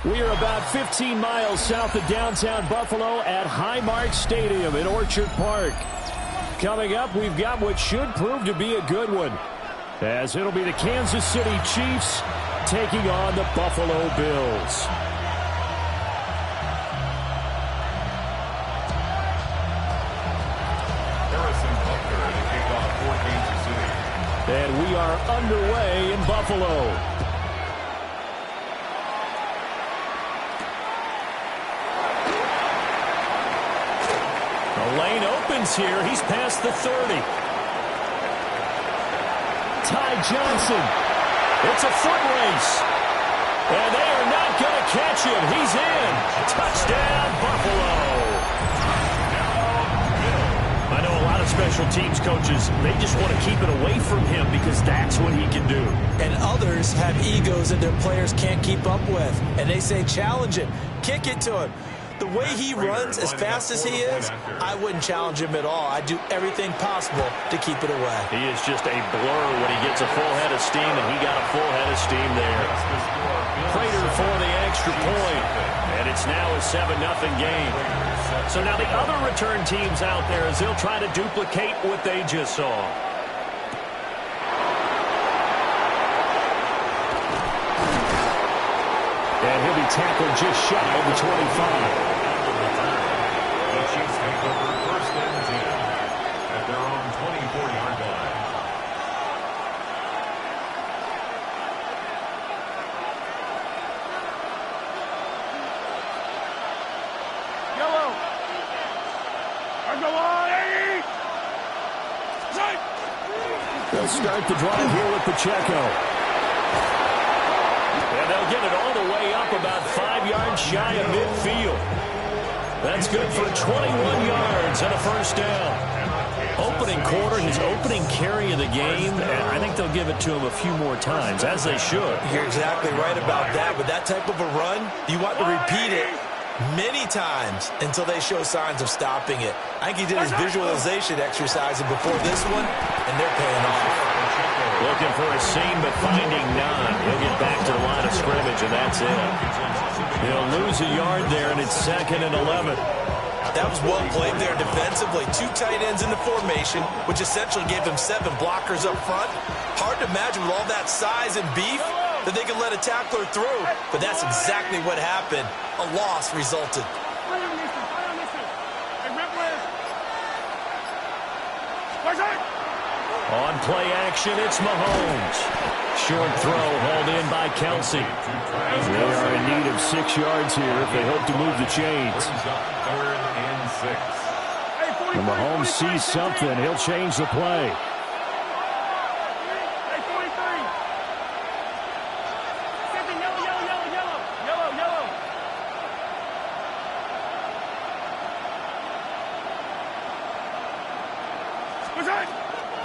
We are about 15 miles south of downtown Buffalo at Highmark Stadium in Orchard Park. Coming up, we've got what should prove to be a good one, as it'll be the Kansas City Chiefs taking on the Buffalo Bills. And we are underway in Buffalo. The lane opens here. He's past the 30. Ty Johnson. It's a foot race. And they are not going to catch him. He's in. Touchdown, Buffalo. I know a lot of special teams coaches, they just want to keep it away from him because that's what he can do. And others have egos that their players can't keep up with. And they say, challenge it. Kick it to him. The way he runs as fast as he is, I wouldn't challenge him at all. I'd do everything possible to keep it away. He is just a blur when he gets a full head of steam, and he got a full head of steam there. Prater for the extra point, and it's now a 7-0 game. So now the other return teams out there, as they'll try to duplicate what they just saw. And he'll be tackled just shy of the 25. The Chiefs take over 1st and 10 at their own 24-yard line. Yellow. They'll start the drive here with Pacheco. And they'll get it all the way up about 5 yards shy of midfield. That's good for 21 yards and a first down. Opening quarter, his opening carry of the game, and I think they'll give it to him a few more times, as they should. You're exactly right about that. With that type of a run, you want to repeat it many times until they show signs of stopping it. I think he did his visualization exercise before this one, and they're paying off. Looking for a seam, but finding none. He'll get back to the line of scrimmage, and that's it. He'll lose a yard there, and it's 2nd and 11. That was well played there defensively. 2 tight ends in the formation, which essentially gave them 7 blockers up front. Hard to imagine with all that size and beef that they could let a tackler through, but that's exactly what happened. A loss resulted. On play action, it's Mahomes. Short throw hauled in by Kelsey. They are in need of 6 yards here if they hope to move the chains. 3rd and 6. When Mahomes sees something, he'll change the play.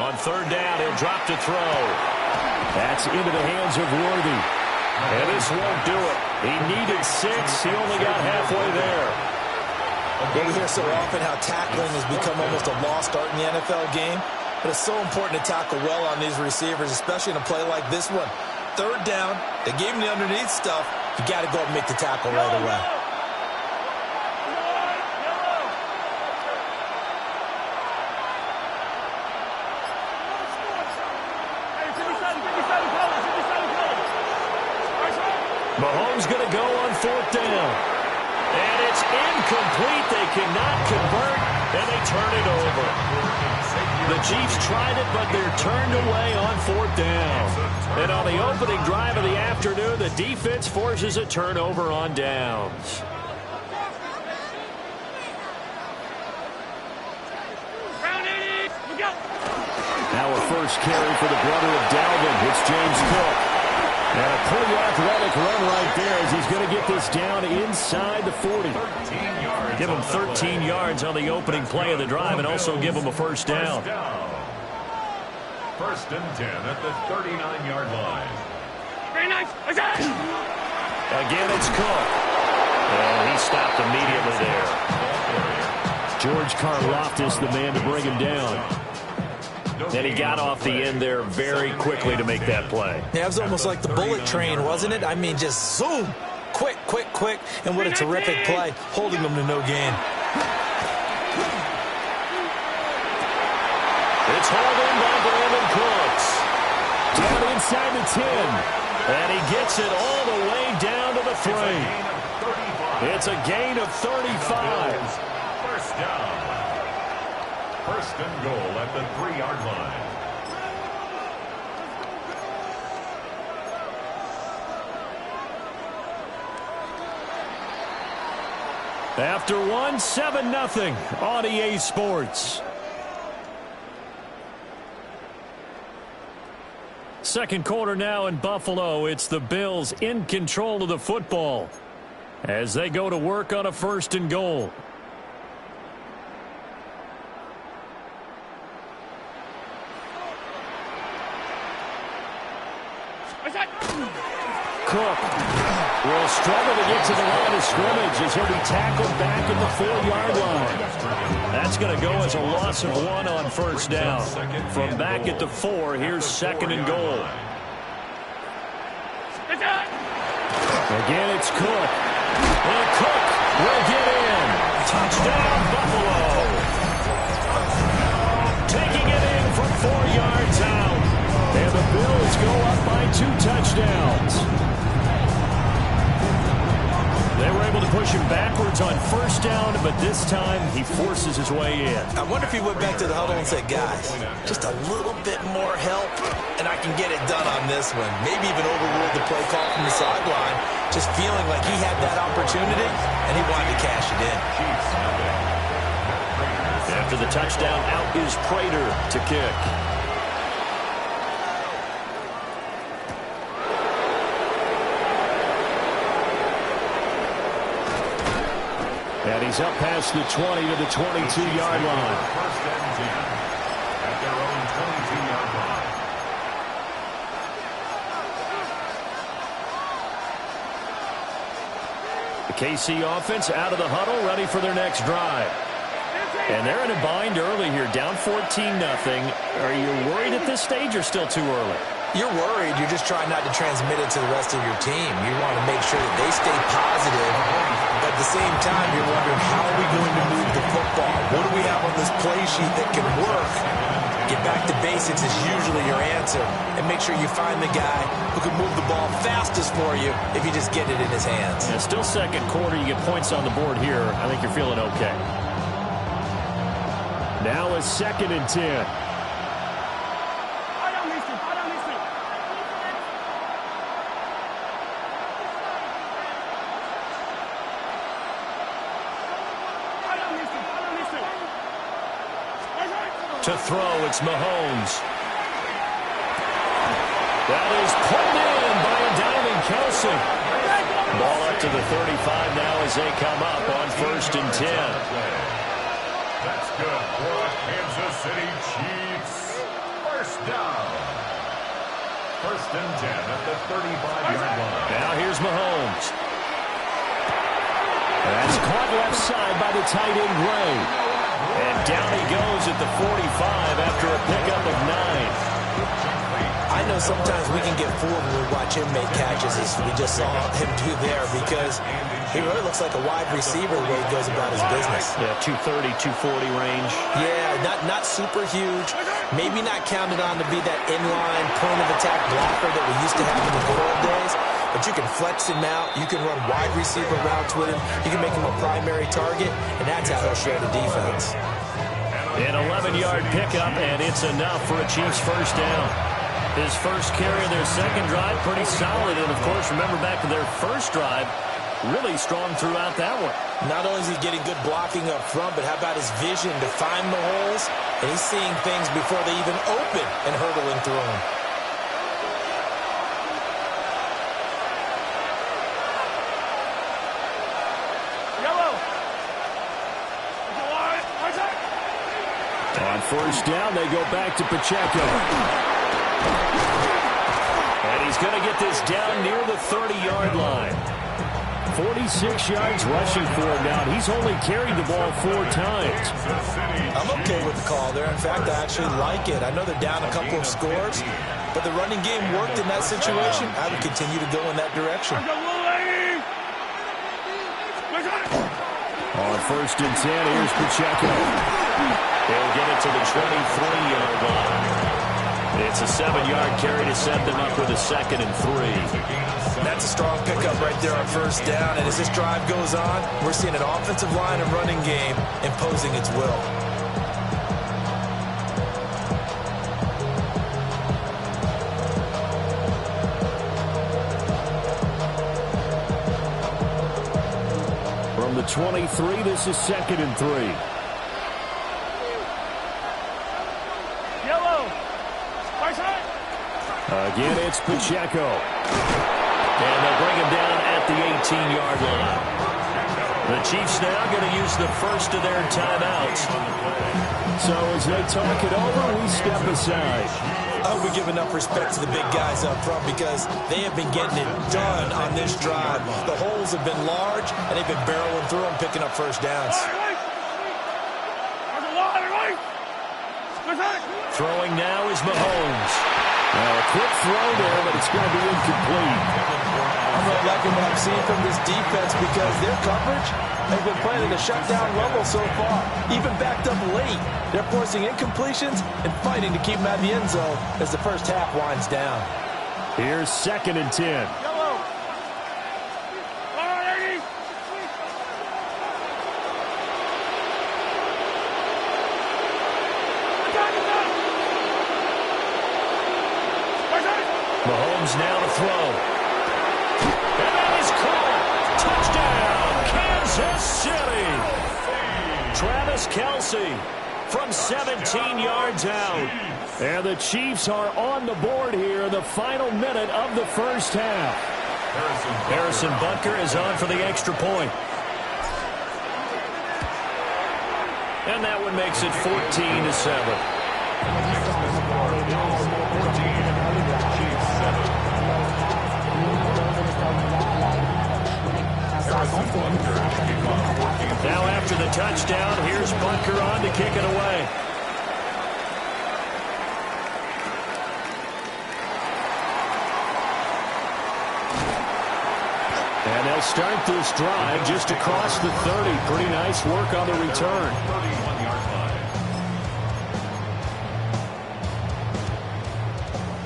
On 3rd down, he'll drop to throw. That's into the hands of Worthy. And this won't do it. He needed 6. He only got halfway there. We hear so often how tackling has become almost a lost art in the NFL game. But it's so important to tackle well on these receivers, especially in a play like this one. 3rd down, they gave him the underneath stuff. You got to go and make the tackle right away. Mahomes going to go on 4th down. And it's incomplete. They cannot convert, and they turn it over. The Chiefs tried it, but they're turned away on 4th down. And on the opening drive of the afternoon, the defense forces a turnover on downs. Now a first carry for the brother of Dalvin. It's James Cook. And a pretty athletic run right there as he's going to get this down inside the 40. Give him 13 yards on the opening play of the drive and also give him a first down. 1st and 10 at the 39-yard line. Again, it's Cook. And he stopped immediately there. George Karlaftis, the man to bring him down. And he got off the end there very quickly to make that play. Yeah, it was almost like the bullet train, wasn't it? I mean, just zoom, quick, and what a terrific play, holding them to no gain. It's hauled in by Brandon Cooks. Down inside the 10. And he gets it all the way down to the 3. It's a gain of 35. First down. First and goal at the 3-yard line. After one, 7-0 on EA Sports. Second quarter now in Buffalo. It's the Bills in control of the football as they go to work on a first and goal. Cook will struggle to get to the line of scrimmage as he'll be tackled back at the 4-yard line. That's going to go as a loss of 1 on first down. From back at the 4, here's second and goal. Again, it's Cook. And Cook will get in. Touchdown, Buffalo. Taking it in from 4 yards out. And the Bills go up by 2 touchdowns. They were able to push him backwards on first down, but this time he forces his way in. I wonder if he went back to the huddle and said, guys, just a little bit more help, and I can get it done on this one. Maybe even overruled the play call from the sideline, just feeling like he had that opportunity, and he wanted to cash it in. After the touchdown, out is Prater to kick. And he's up past the 20 to the 22-yard line. First and 10 at their own 22-yard line. The KC offense out of the huddle, ready for their next drive. And they're in a bind early here, down 14-0. Are you worried at this stage or still too early? You're worried. You're just trying not to transmit it to the rest of your team. You want to make sure that they stay positive. But at the same time, you're wondering, how are we going to move the football? What do we have on this play sheet that can work? Get back to basics is usually your answer. And make sure you find the guy who can move the ball fastest for you if you just get it in his hands. Yeah, still second quarter. You get points on the board here. I think you're feeling okay. Now is second and 10. To throw, it's Mahomes. That is pulled in by a diving Kelsey. Ball up to the 35 now as they come up on first and 10. That's good for the Kansas City Chiefs. First down. First and 10 at the 35-yard line. Now here's Mahomes. That's caught left side by the tight end Gray. And down he goes at the 45 after a pickup of 9. I know sometimes we can get fooled when we watch him make catches, as we just saw him do there, because he really looks like a wide receiver the way he goes about his business. Yeah, 230, 240 range. Yeah, not super huge. Maybe not counted on to be that inline point-of-attack blocker that we used to have in the good old days. But you can flex him out. You can run wide receiver routes with him. You can make him a primary target, and that's how he'll shred the defense. An 11-yard pickup, and it's enough for a Chiefs first down. His first carry of their second drive, pretty solid. And, of course, remember back to their first drive, really strong throughout that one. Not only is he getting good blocking up front, but how about his vision to find the holes? And he's seeing things before they even open and hurdling through them. On first down, they go back to Pacheco. And he's going to get this down near the 30-yard line. 46 yards rushing for him now. He's only carried the ball 4 times. I'm okay with the call there. In fact, I actually like it. I know they're down a couple of scores, but the running game worked in that situation. I would continue to go in that direction. first and 10. Here's Pacheco. They'll get it to the 23-yard line. It's a 7-yard carry to set them up with a 2nd and 3. That's a strong pickup right there on first down. And as this drive goes on, we're seeing an offensive line and running game imposing its will. From the 23, this is 2nd and 3. Yellow. Right side. Again, it's Pacheco. And they'll bring him down at the 18-yard line. The Chiefs now going to use the first of their timeouts. So as they talk it over, we step aside. I hope we give enough respect to the big guys up front because they have been getting it done on this drive. The holes have been large, and they've been barreling through them, picking up first downs. Throwing now is Mahomes. Now a quick throw there, but it's going to be incomplete. I'm really liking what I'm seeing from this defense because their coverage has been playing at a shutdown level so far. Even backed up late, they're forcing incompletions and fighting to keep them out of the end zone as the first half winds down. Here's 2nd and 10. Yellow. All right, Mahomes now to throw. And that is caught. Touchdown, Kansas City. Travis Kelce from 17 yards out. And the Chiefs are on the board here in the final minute of the first half. Harrison Butker is on for the extra point. And that one makes it 14-7. Now after the touchdown, here's Butker on to kick it away. And they'll start this drive just across the 30. Pretty nice work on the return.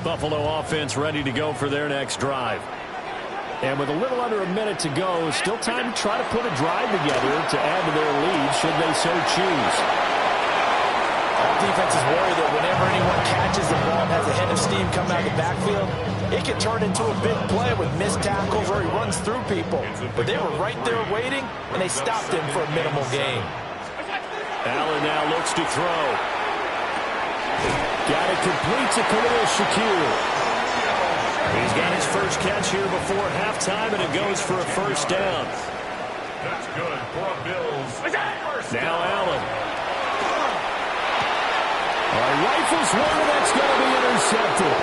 Buffalo offense ready to go for their next drive. And with a little under a minute to go, still time to try to put a drive together to add to their lead should they so choose. All defenses worry that whenever anyone catches the ball and has a head of steam come out of the backfield, it can turn into a big play with missed tackles or he runs through people. But they were right there waiting, and they stopped him for a minimal gain. Allen now looks to throw. Got it complete to Khalil Shakir. He's got his first catch here before halftime, and it goes for a first down. That's good for a Bills. Now Allen. Rifles one, that's going to be intercepted.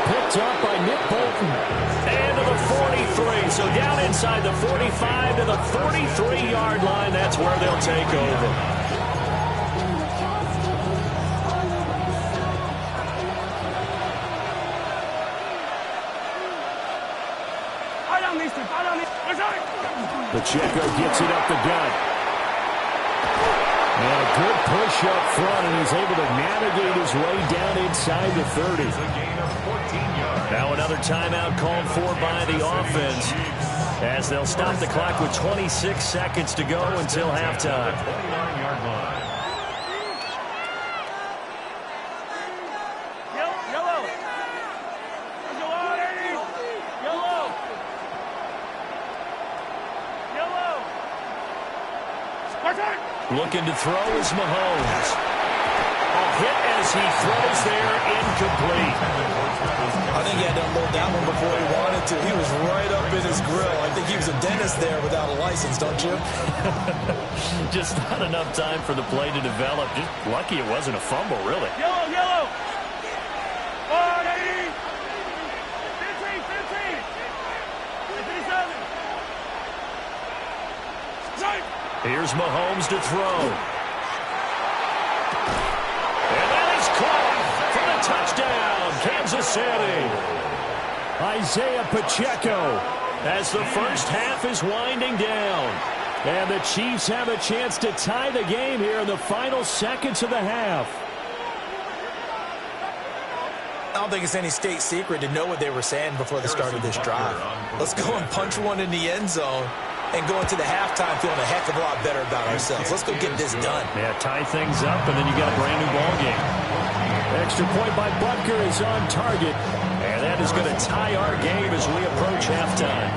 Picked up by Nick Bolton. And to the 43. So down inside the 45 to the 43-yard line. That's where they'll take over. Pacheco gets it up the gut. And a good push up front, and he's able to navigate his way down inside the 30. Now another timeout called for by the offense as they'll stop the clock with 26 seconds to go until halftime. Looking to throw is Mahomes. A hit as he throws there, incomplete. I think he had to unload that one before he wanted to. He was right up in his grill. I think he was a dentist there without a license, don't you? Just not enough time for the play to develop. Just lucky it wasn't a fumble, really. Yellow, yellow. 180. 15, 57. Here's Mahomes to throw. And that is caught for the touchdown, Kansas City. Isaiah Pacheco as the first half is winding down. And the Chiefs have a chance to tie the game here in the final seconds of the half. I don't think it's any state secret to know what they were saying before the start of this drive. Let's go and punch one in the end zone and go into the halftime feeling a heck of a lot better about ourselves. Let's go get this done. Yeah, tie things up, and then you got a brand new ball game. Extra point by Butker is on target, and that is going to tie our game as we approach halftime.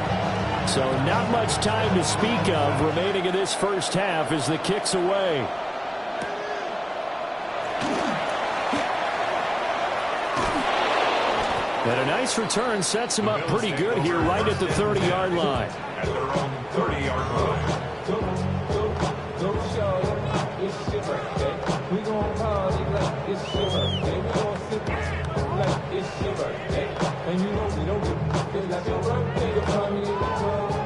So not much time to speak of remaining in this first half as the kick's away. And a nice return sets him up pretty good here right at the 30-yard line. At their own 30-yard line.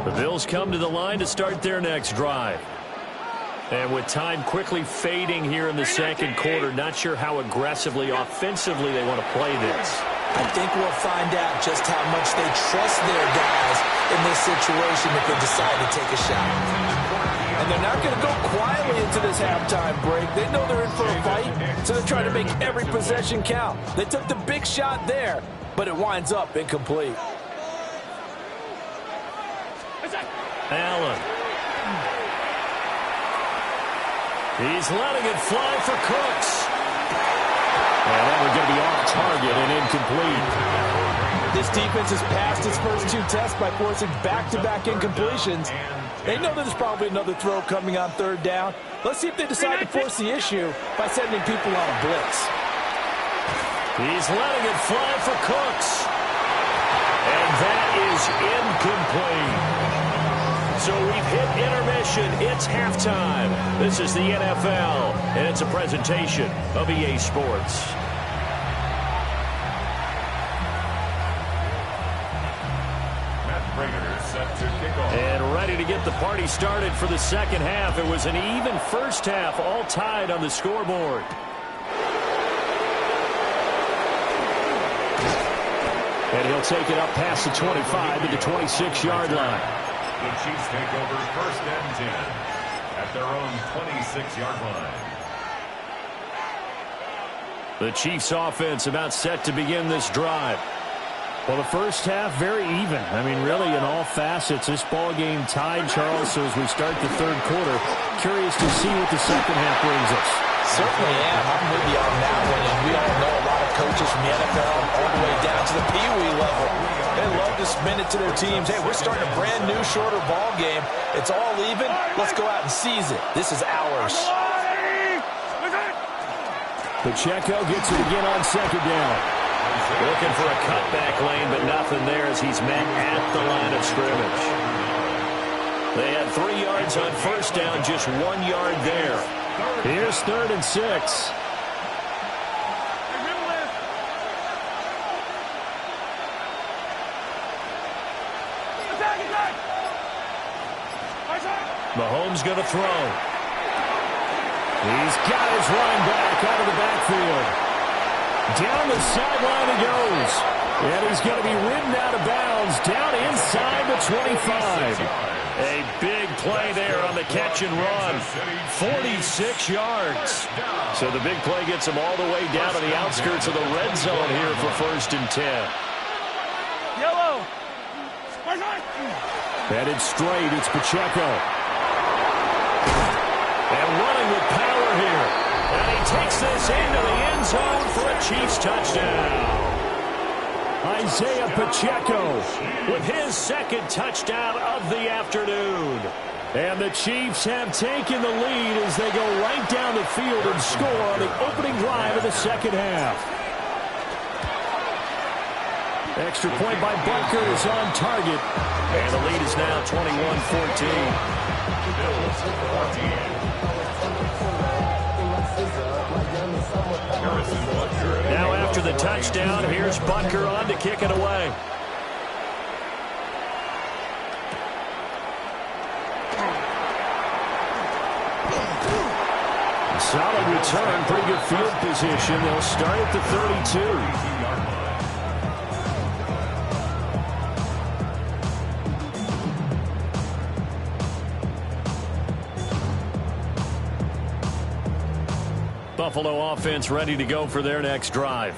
The Bills come to the line to start their next drive. And with time quickly fading here in the second quarter, not sure how aggressively, offensively they want to play this. I think we'll find out just how much they trust their guys in this situation if they decide to take a shot. And they're not going to go quietly into this halftime break. They know they're in for a fight, so they're trying to make every possession count. They took the big shot there, but it winds up incomplete. Allen. He's letting it fly for Cooks. And that one's going to be off target and incomplete. This defense has passed its first two tests by forcing back-to-back incompletions. They know there's probably another throw coming on third down. Let's see if they decide to force the issue by sending people on a blitz. He's letting it fly for Cooks. And that is incomplete. So we've hit intermission. It's halftime. This is the NFL, and it's a presentation of EA Sports. And ready to get the party started for the second half. It was an even first half, all tied on the scoreboard. And he'll take it up past the 25 to the 26-yard line. The Chiefs take over first and 10 at their own 26-yard line. The Chiefs offense about set to begin this drive. Well, the first half, very even. I mean, really, in all facets, this ball game tied, Charles. So as we start the third quarter, curious to see what the second half brings us. Certainly am. I'm with you on that one. And we all know a lot of coaches from the NFL all the way down to the Pee Wee level. They love to spin it to their teams. Hey, we're starting a brand new, shorter ball game. It's all even. Let's go out and seize it. This is ours. Pacheco gets it again on second down. Looking for a cutback lane, but nothing there as he's met at the line of scrimmage. They had 3 yards on first down, just 1 yard there. Here's 3rd and 6. Mahomes going to throw. He's got his running back out of the backfield. Down the sideline he goes. And he's going to be ridden out of bounds down inside the 25. A big play there on the catch and run. 46 yards. So the big play gets him all the way down to the outskirts of the red zone here for 1st and 10. Yellow. Headed straight, it's Pacheco. And running with power here. And he takes this into the end zone for a Chiefs touchdown. Isaiah Pacheco with his second touchdown of the afternoon. And the Chiefs have taken the lead as they go right down the field and score on the opening drive of the second half. Extra point by Butker is on target. And the lead is now 21-14. Now after the touchdown, here's Butker on to kick it away. Solid return, pretty good field position. They'll start at the 32. Buffalo offense ready to go for their next drive.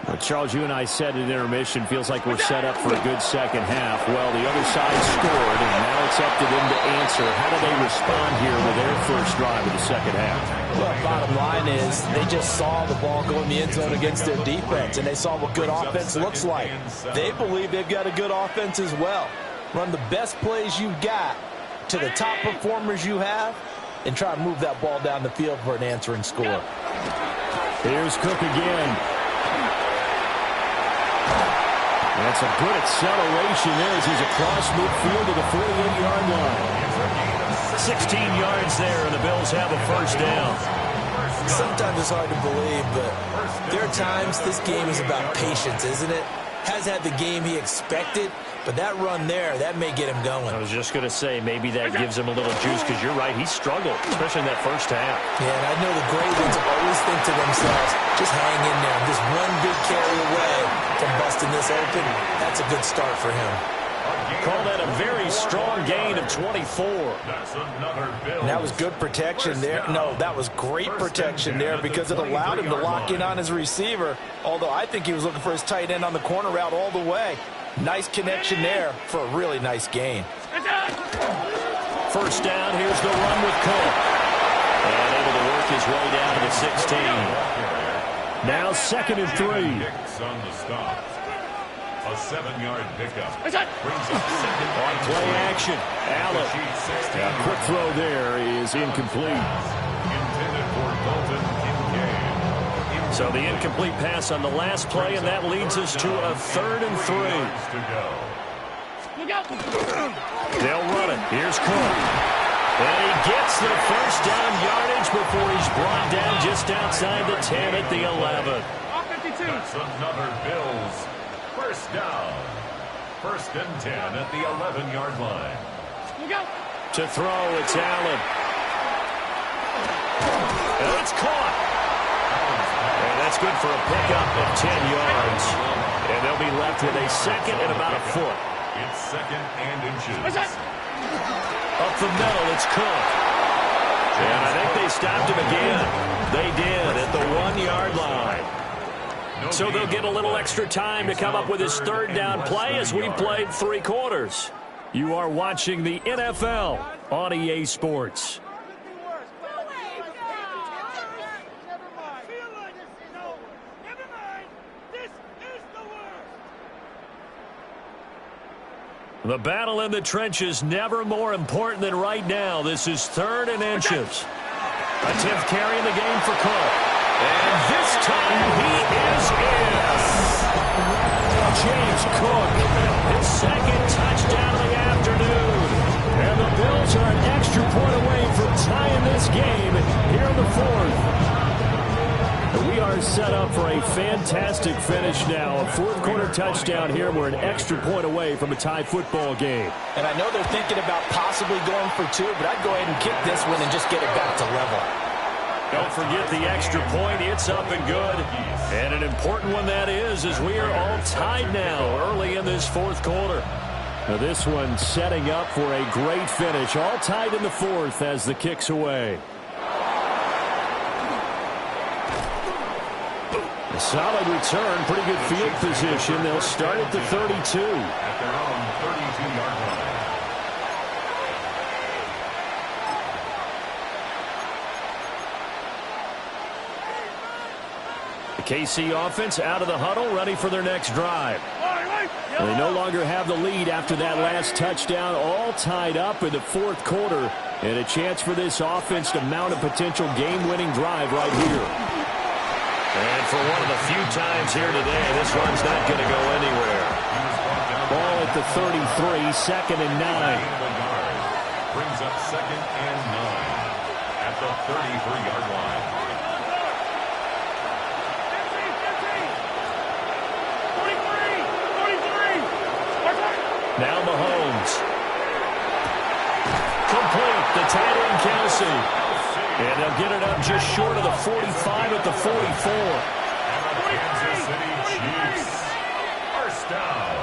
Well, Charles, you and I said at intermission, feels like we're set up for a good second half. Well, the other side scored, and now it's up to them to answer. How do they respond here with their first drive of the second half? Well, bottom line is they just saw the ball go in the end zone against their defense, and they saw what good offense looks like. They believe they've got a good offense as well. Run the best plays you've got to the top performers you have, and try to move that ball down the field for an answering score. Here's Cook again. That's a good acceleration there as he's across midfield to the 48-yard line. 16 yards there, and the Bills have a first down. Sometimes it's hard to believe, but there are times this game is about patience, isn't it? Has had the game he expected, but that run there, that may get him going. I was just going to say, maybe that gives him a little juice, because you're right, he struggled, especially in that first half. Yeah, and I know the great ones always think to themselves, just hang in there. Just one big carry away from busting this open. That's a good start for him. Call that a very strong gain of 24. And that was good protection there. No, that was great protection there because it allowed him to lock in on his receiver, although I think he was looking for his tight end on the corner route all the way. Nice connection there for a really nice gain. First down, here's the run with Cook. And able to work his way down to the 16. Now 2nd and 3. On the stop. A 7-yard pickup. Brings up On play action, Allen. A quick throw there is incomplete. Intended for Dalton Kincaid. So the incomplete pass on the last play, and that leads us to a 3rd and 3. They'll run it. Here's Cook. And he gets the first down yardage before he's brought down just outside the 10 at the 11. That's another Bills first down. 1st and 10 at the 11-yard line. To throw, it's Allen. And it's caught. And that's good for a pickup of 10 yards. And they'll be left with a 2nd and about a foot. It's 2nd and inches. Up the middle, it's Cook. And I think they stopped him again. They did at the 1-yard line. So they'll get a little extra time to come up with his 3rd down play as we played 3 quarters. You are watching the NFL on EA Sports. The battle in the trenches never more important than right now. This is 3rd and inches. A 10th carry in the game for Cook. And this time he is in. James Cook, his 2nd touchdown of the afternoon. And the Bills are an extra point away from tying this game here in the 4th. We are set up for a fantastic finish now. A 4th quarter touchdown here. We're an extra point away from a tie football game. And I know they're thinking about possibly going for 2, but I'd go ahead and kick this one and just get it back to level. Don't forget the extra point. It's up and good. And an important one that is, as we are all tied now early in this 4th quarter. Now this one setting up for a great finish. All tied in the 4th as the kick's away. A solid return, pretty good field position. They'll start at the 32. At their own 32-yard line. The KC offense out of the huddle, ready for their next drive. They no longer have the lead after that last touchdown, all tied up in the 4th quarter, and a chance for this offense to mount a potential game-winning drive right here. And for one of the few times here today, this one's not going to go anywhere. Ball at the 33, 2nd and 9. Brings up 2nd and 9 at the 33-yard line. Now Mahomes. Complete. The tight end, Kelsey. And they'll get it up just short of the 45 at the 44. And the Kansas City Chiefs. First down.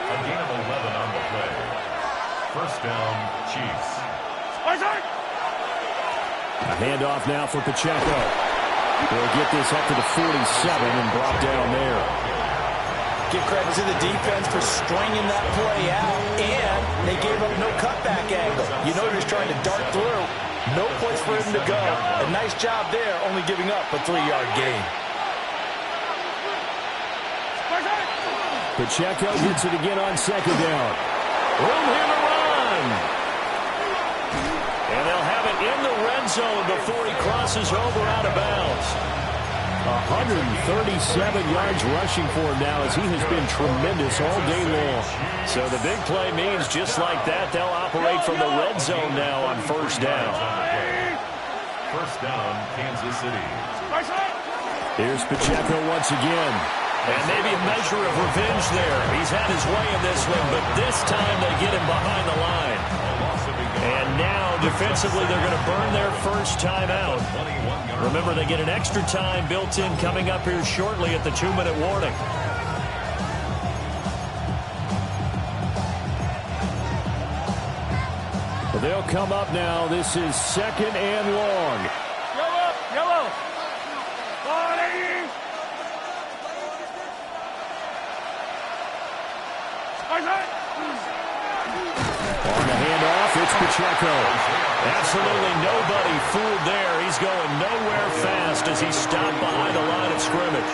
A gain of 11 on the play. First down, Chiefs. A handoff now for Pacheco. We'll get this up to the 47 and brought down there. Give credit to the defense for stringing that play out, and they gave up no cutback angle. You know he's trying to dart through. No place for him to go. A nice job there, only giving up a 3-yard gain. Pacheco gets it again on second down. Room here to run. And they'll have it in the red zone before he crosses over out of bounds. 137 yards rushing for him now as he has been tremendous all day long. So the big play means just like that, they'll operate from the red zone now on first down. First down, Kansas City. Here's Pacheco once again. And maybe a measure of revenge there. He's had his way in this one, but this time they get him behind the line. And now, defensively, they're going to burn their first time out. Remember, they get an extra time built in coming up here shortly at the 2-minute warning. Well, they'll come up now. This is second and long. Yellow. 40. On the handoff, it's Pacheco. Absolutely nobody fooled there. He's going nowhere fast as he's stopped behind the line of scrimmage.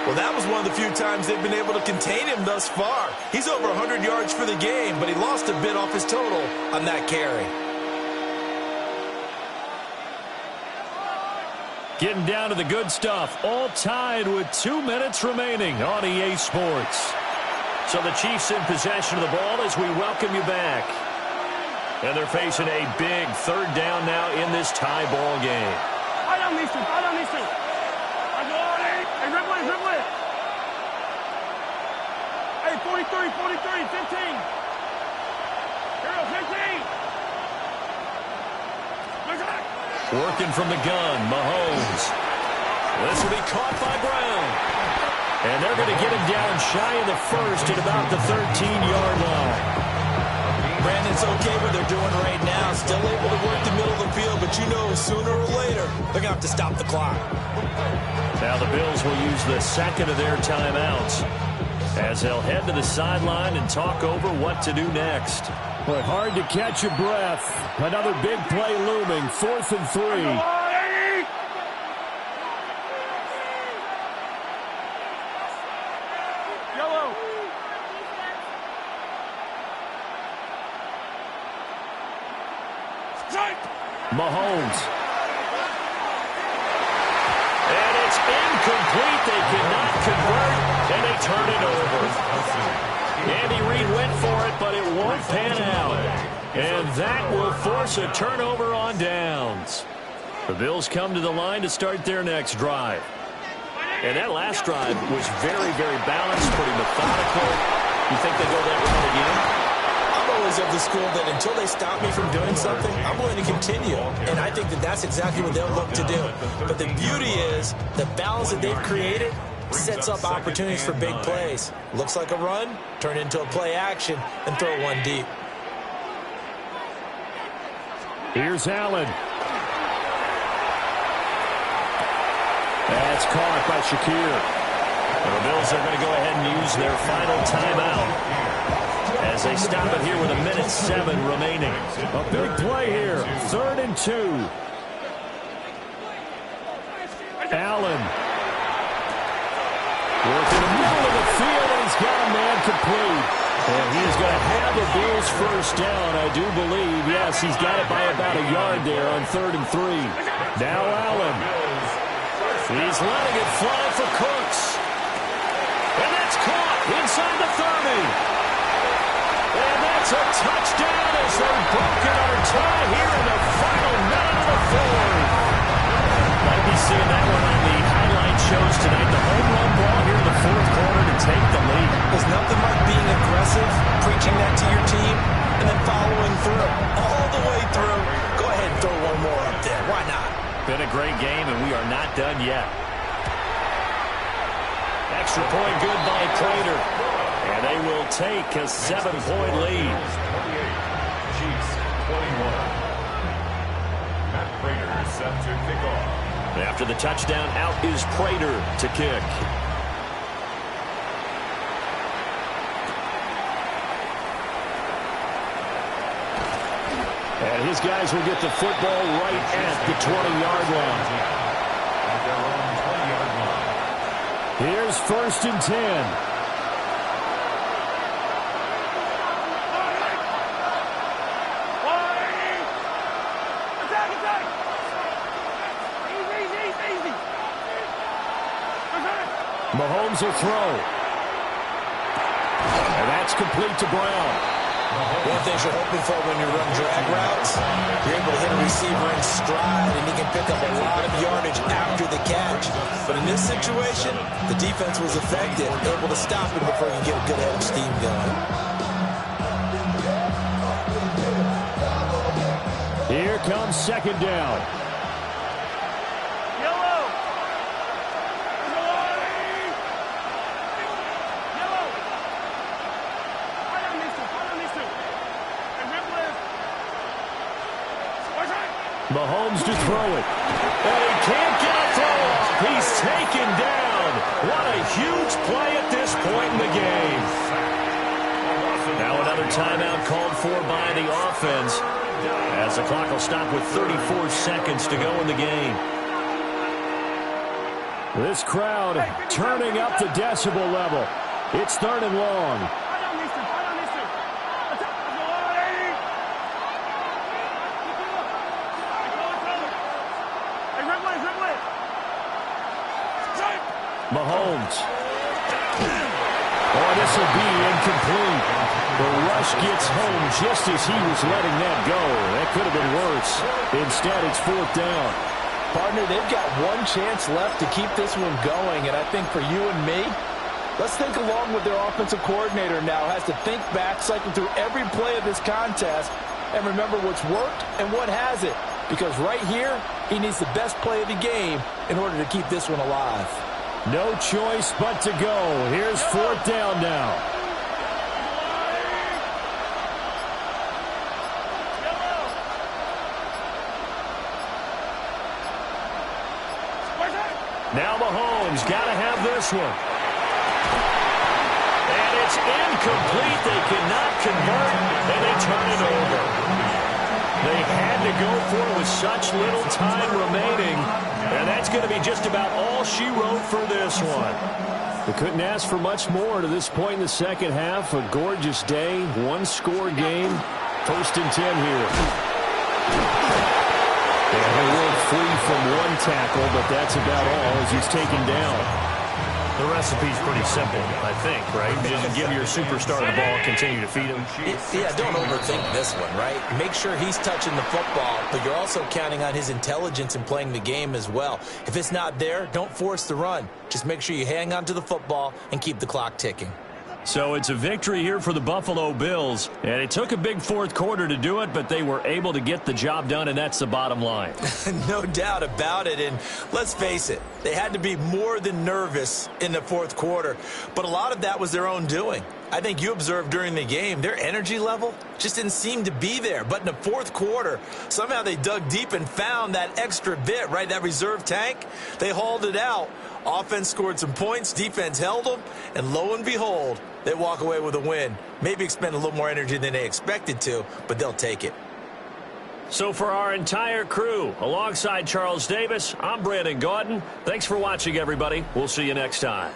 Well, that was one of the few times they've been able to contain him thus far. He's over 100 yards for the game, but he lost a bit off his total on that carry. Getting down to the good stuff. All tied with 2 minutes remaining on EA Sports. So the Chiefs in possession of the ball as we welcome you back. And they're facing a big third down now in this tie ball game. I don't need to. Hey, dribble it. Hey, 43, 15. Hero, 15. Working from the gun, Mahomes. This will be caught by Brown. And they're going to get him down shy of the first at about the 13-yard line. Brandon, it's okay what they're doing right now. Still able to work the middle of the field, but you know sooner or later they're going to have to stop the clock. Now the Bills will use the second of their timeouts as they'll head to the sideline and talk over what to do next. But hard to catch your breath. Another big play looming, 4th and 3. Mahomes. And it's incomplete. They cannot convert, and they turn it over. Andy Reid went for it, but it won't pan out. And that will force a turnover on downs. The Bills come to the line to start their next drive. And that last drive was very, very balanced, pretty methodical. You think they go that route again? Always of the school that until they stop me from doing something, I'm going to continue. And I think that that's exactly what they'll look to do. But the beauty is the balance that they've created sets up opportunities for big plays. Looks like a run, turn into a play action, and throw one deep. Here's Allen. That's caught by Shakir. And the Bills are going to go ahead and use their final timeout as they stop it here with 1:07 remaining. A big play here. 3rd and 2. Allen. Working the middle of the field, and he's got a man complete. And he's going to have the Bills first down, I do believe. Yes, he's got it by about a yard there on 3rd and 3. Now Allen. He's letting it fly for Cooks. And that's caught inside the 30. And that's a touchdown as they've broken our tie here in the final minute of the 4th. Might be seeing that one on the highlight shows tonight. The home run ball here in the 4th quarter to take the lead. There's nothing like being aggressive, preaching that to your team, and then following through. All the way through. Go ahead and throw one more up there. Why not? Been a great game, and we are not done yet. Extra point good by Prater. And they will take a 7-point lead. 28, Chiefs 21. Matt Prater. set to kick off. After the touchdown, out is Prater to kick. And his guys will get the football right at the 20-yard line. At their own 20-yard line. Here's 1st and 10. Mahomes will throw. And that's complete to Brown. One thing you're hoping for when you run drag routes, you're able to hit a receiver in stride, and he can pick up a lot of yardage after the catch. But in this situation, the defense was effective, able to stop him before he can get a good head of steam going. Here comes 2nd down. Mahomes to throw it. And he can't get a throw off. He's taken down. What a huge play at this point in the game. Now another timeout called for by the offense, as the clock will stop with 34 seconds to go in the game. This crowd turning up the decibel level. It's 3rd and long. Mahomes. Oh, this will be incomplete. The rush gets home just as he was letting that go. That could have been worse. Instead, it's 4th down. Partner, they've got one chance left to keep this one going, and I think for you and me, let's think along with their offensive coordinator now. Has to think back, cycle through every play of this contest, and remember what's worked and what hasn't. Because right here, he needs the best play of the game in order to keep this one alive. No choice but to go. Here's 4th down now. Now Mahomes got to have this one. And it's incomplete. They cannot convert, and they turn it over. They had to go for it with such little time remaining. And that's going to be just about all she wrote for this one. They couldn't ask for much more to this point in the second half. A gorgeous day, one-score game. 1st and 10 here. And they will free from one tackle, but that's about all as he's taken down. The recipe's pretty simple, I think, right? Just give your superstar the ball, continue to feed him. Yeah, don't overthink this one, right? Make sure he's touching the football, but you're also counting on his intelligence in playing the game as well. If it's not there, don't force the run. Just make sure you hang on to the football and keep the clock ticking. So it's a victory here for the Buffalo Bills, and it took a big 4th quarter to do it, but they were able to get the job done, and that's the bottom line. No doubt about it, and let's face it, they had to be more than nervous in the 4th quarter, but a lot of that was their own doing. I think you observed during the game, their energy level just didn't seem to be there, but in the 4th quarter, somehow they dug deep and found that extra bit, right, that reserve tank. They hauled it out. Offense scored some points, defense held them, and lo and behold, they walk away with a win. Maybe expend a little more energy than they expected to, but they'll take it. So for our entire crew, alongside Charles Davis, I'm Brandon Gaudin. Thanks for watching, everybody. We'll see you next time.